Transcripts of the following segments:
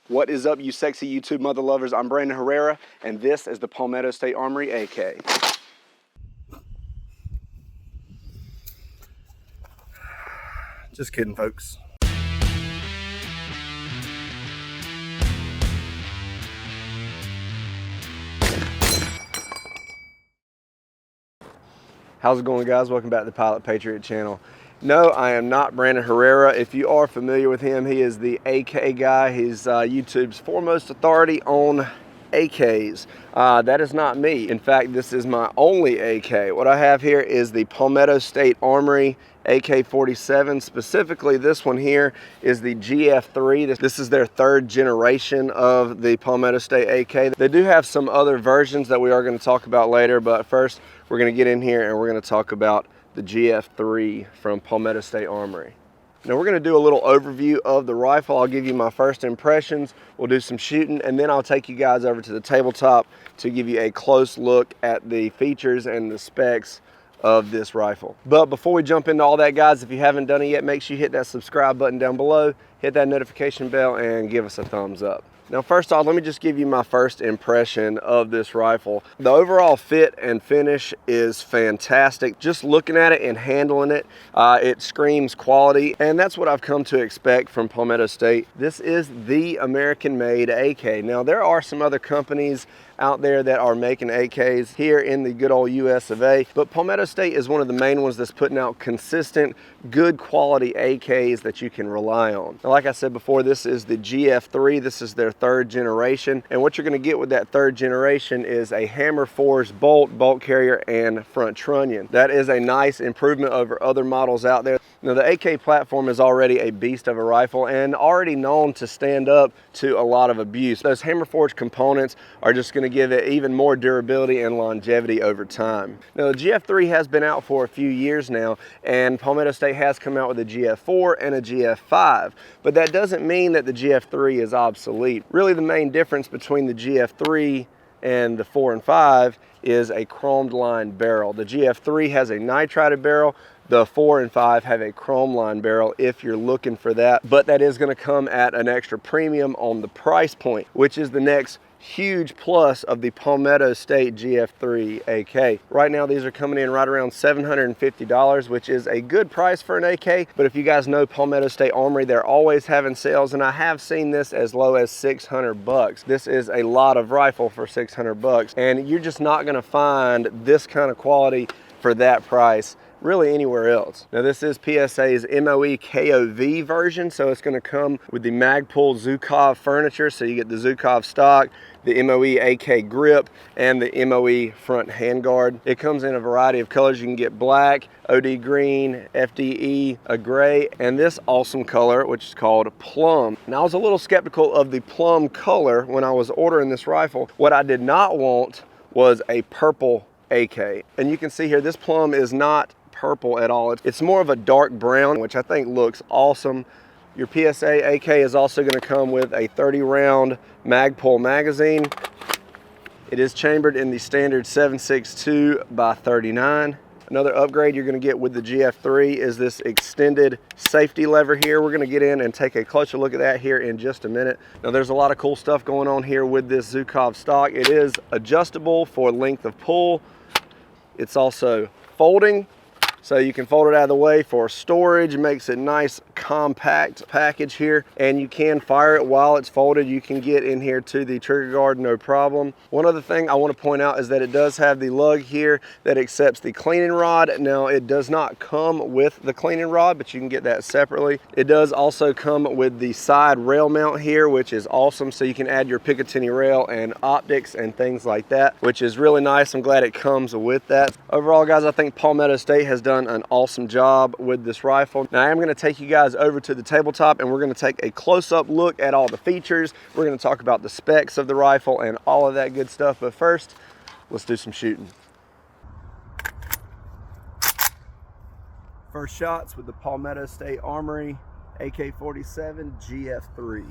What is up, you sexy YouTube mother lovers? I'm Brandon Herrera, and this is the Palmetto State Armory AK. Just kidding, folks. How's it going, guys? Welcome back to the PilotPatriot channel. No, I am not Brandon Herrera. If you are familiar with him, he is the AK guy. He's YouTube's foremost authority on AKs. That is not me. In fact, this is my only AK. What I have here is the Palmetto State Armory AK-47. Specifically, this one here is the GF3. This is their third generation of the Palmetto State AK. They do have some other versions that we are going to talk about later, but first we're going to get in here and we're going to talk about the GF3 from Palmetto State Armory. Now we're going to do a little overview of the rifle. I'll give you my first impressions, we'll do some shooting, and then I'll take you guys over to the tabletop to give you a close look at the features and the specs of this rifle. But before we jump into all that, guys, if you haven't done it yet, make sure you hit that subscribe button down below, hit that notification bell, and give us a thumbs up. Now, first off, let me just give you my first impression of this rifle. The overall fit and finish is fantastic. Just looking at it and handling it, it screams quality, and that's what I've come to expect from Palmetto State. This is the American-made AK. Now, there are some other companies out there that are making AKs here in the good old US of A, but Palmetto State is one of the main ones that's putting out consistent, good quality AKs that you can rely on. Now, like I said before, this is the GF3. This is their third generation, and what you're going to get with that third generation is a hammer forged bolt carrier, and front trunnion. That is a nice improvement over other models out there. Now, the AK platform is already a beast of a rifle and already known to stand up to a lot of abuse. Those hammer forged components are just going to give it even more durability and longevity over time. Now, the GF3 has been out for a few years now, and Palmetto State has come out with a GF4 and a GF5, but that doesn't mean that the GF3 is obsolete. Really, the main difference between the GF3 and the 4 and 5 is a chromed line barrel. The GF3 has a nitrided barrel. The 4 and 5 have a chrome line barrel if you're looking for that, but that is going to come at an extra premium on the price point, which is the next huge plus of the Palmetto State GF3 AK. Right now, these are coming in right around $750, which is a good price for an AK, but if you guys know Palmetto State Armory, they're always having sales, and I have seen this as low as 600 bucks. This is a lot of rifle for 600 bucks, and you're just not going to find this kind of quality for that price really anywhere else. Now, this is PSA's MOE KOV version, so it's going to come with the Magpul Zukov furniture, so you get the Zukov stock, the MOE AK grip, and the MOE front handguard. It comes in a variety of colors. You can get black, OD green, FDE, a gray, and this awesome color, which is called plum. Now, I was a little skeptical of the plum color when I was ordering this rifle. What I did not want was a purple AK, and you can see here, this plum is not purple at all. It's more of a dark brown, which I think looks awesome. Your PSA AK is also going to come with a 30-round Magpul magazine. It is chambered in the standard 7.62 by 39. Another upgrade you're going to get with the GF3 is this extended safety lever here. We're going to get in and take a closer look at that here in just a minute. Now, there's a lot of cool stuff going on here with this Zukov stock. It is adjustable for length of pull. It's also folding, so you can fold it out of the way for storage. It makes it nice, compact package here, and you can fire it while it's folded. You can get in here to the trigger guard, no problem. One other thing I want to point out is that it does have the lug here that accepts the cleaning rod. Now, it does not come with the cleaning rod, but you can get that separately. It does also come with the side rail mount here, which is awesome, so you can add your Picatinny rail and optics and things like that, which is really nice. I'm glad it comes with that. Overall, guys, I think Palmetto State has done an awesome job with this rifle. Now, I am going to take you guys over to the tabletop, and we're going to take a close-up look at all the features. We're going to talk about the specs of the rifle and all of that good stuff, but first, let's do some shooting. First shots with the Palmetto State Armory AK-47 GF3.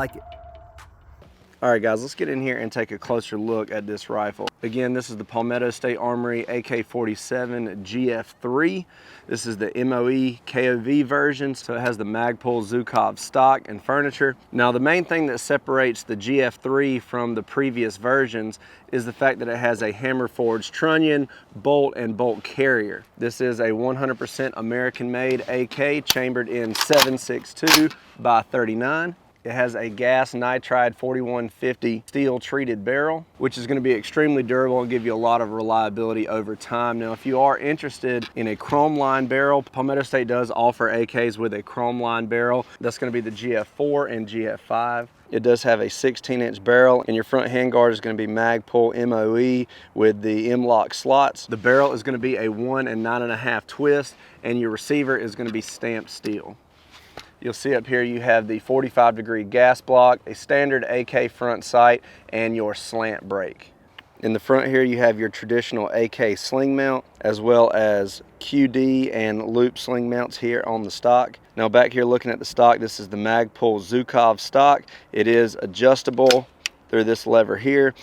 like it. All right, guys, let's get in here and take a closer look at this rifle. Again, this is the Palmetto State Armory AK-47 GF3. This is the MOE KOV version, so it has the Magpul Zhukov stock and furniture. Now, the main thing that separates the GF3 from the previous versions is the fact that it has a hammer forged trunnion, bolt, and bolt carrier. This is a 100% American-made AK chambered in 7.62 by 39. It has a gas nitride 4150 steel treated barrel, which is going to be extremely durable and give you a lot of reliability over time. Now, if you are interested in a chrome line barrel, Palmetto State does offer AKs with a chrome line barrel. That's going to be the GF4 and GF5. It does have a 16-inch barrel, and your front handguard is going to be Magpul MOE with the M-LOK slots. The barrel is going to be a 1 9.5 twist, and your receiver is going to be stamped steel. You'll see up here you have the 45-degree gas block, a standard AK front sight, and your slant brake. In the front here you have your traditional AK sling mount, as well as QD and loop sling mounts here on the stock. Now back here looking at the stock, this is the Magpul Zhukov stock. It is adjustable through this lever here.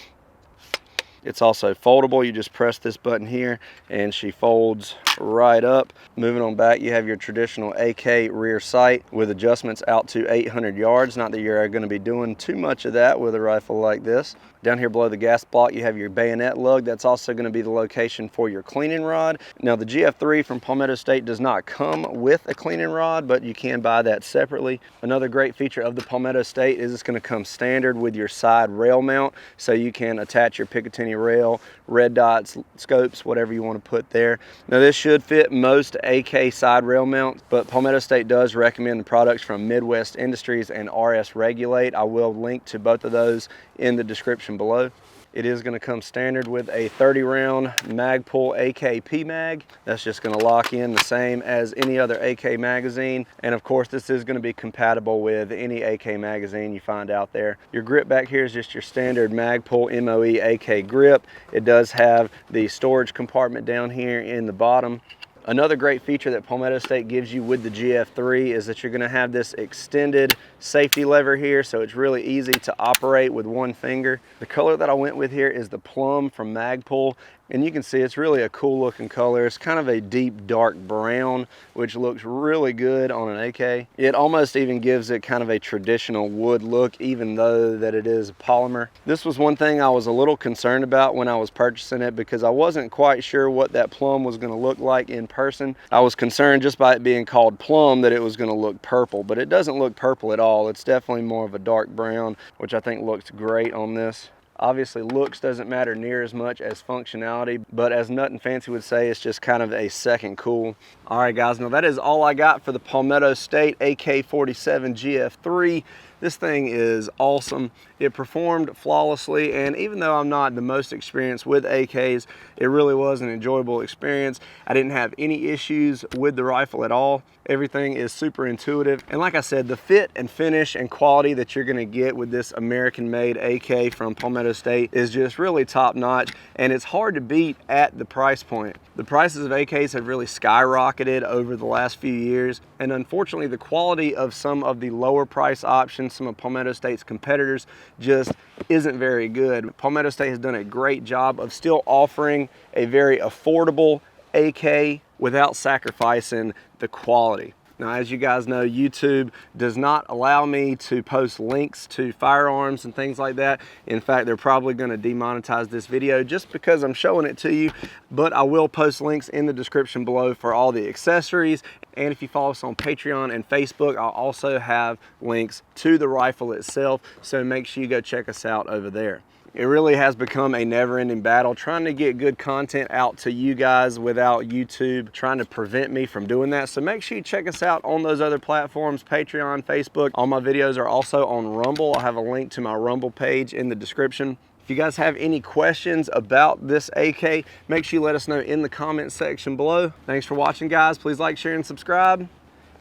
It's also foldable. You just press this button here and she folds right up. Moving on back, you have your traditional AK rear sight with adjustments out to 800 yards. Not that you're going to be doing too much of that with a rifle like this. Down here below the gas block, you have your bayonet lug. That's also going to be the location for your cleaning rod. Now, the GF3 from Palmetto State does not come with a cleaning rod, but you can buy that separately. Another great feature of the Palmetto State is it's going to come standard with your side rail mount, so you can attach your Picatinny rail, red dots, scopes, whatever you want to put there. Now, this should fit most AK side rail mounts, but Palmetto State does recommend the products from Midwest Industries and RS Regulate. I will link to both of those in the description below. It is going to come standard with a 30-round Magpul AK PMag. That's just going to lock in the same as any other AK magazine. And of course, this is going to be compatible with any AK magazine you find out there. Your grip back here is just your standard Magpul MOE AK grip. It does have the storage compartment down here in the bottom. Another great feature that Palmetto State gives you with the GF3 is that you're going to have this extended safety lever here, so it's really easy to operate with one finger. The color that I went with here is the plum from Magpul, and you can see it's really a cool looking color. It's kind of a deep dark brown, which looks really good on an AK. It almost even gives it kind of a traditional wood look, even though that it is polymer. This was one thing I was a little concerned about when I was purchasing it, because I wasn't quite sure what that plum was going to look like in person. I was concerned just by it being called plum that it was going to look purple, but it doesn't look purple at all. It's definitely more of a dark brown, which I think looks great on this. Obviously, looks doesn't matter near as much as functionality, but as Nut and Fancy would say, it's just kind of a second cool. All right, guys, now that is all I got for the Palmetto State AK-47 GF3. This thing is awesome. It performed flawlessly, and even though I'm not the most experienced with AKs, it really was an enjoyable experience. I didn't have any issues with the rifle at all. Everything is super intuitive, and like I said, the fit and finish and quality that you're gonna get with this American-made AK from Palmetto State is just really top-notch, and it's hard to beat at the price point. The prices of AKs have really skyrocketed over the last few years, and unfortunately the quality of some of the lower price options, some of Palmetto State's competitors, just isn't very good. Palmetto State has done a great job of still offering a very affordable AK without sacrificing the quality. Now, as you guys know, YouTube does not allow me to post links to firearms and things like that. In fact, they're probably going to demonetize this video just because I'm showing it to you, but I will post links in the description below for all the accessories. And if you follow us on Patreon and Facebook, I'll also have links to the rifle itself, so make sure you go check us out over there. It really has become a never-ending battle trying to get good content out to you guys without YouTube trying to prevent me from doing that. So make sure you check us out on those other platforms, Patreon, Facebook. All my videos are also on Rumble. I'll have a link to my Rumble page in the description. If you guys have any questions about this AK, make sure you let us know in the comment section below. Thanks for watching, guys. Please like, share, and subscribe,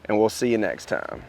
and we'll see you next time.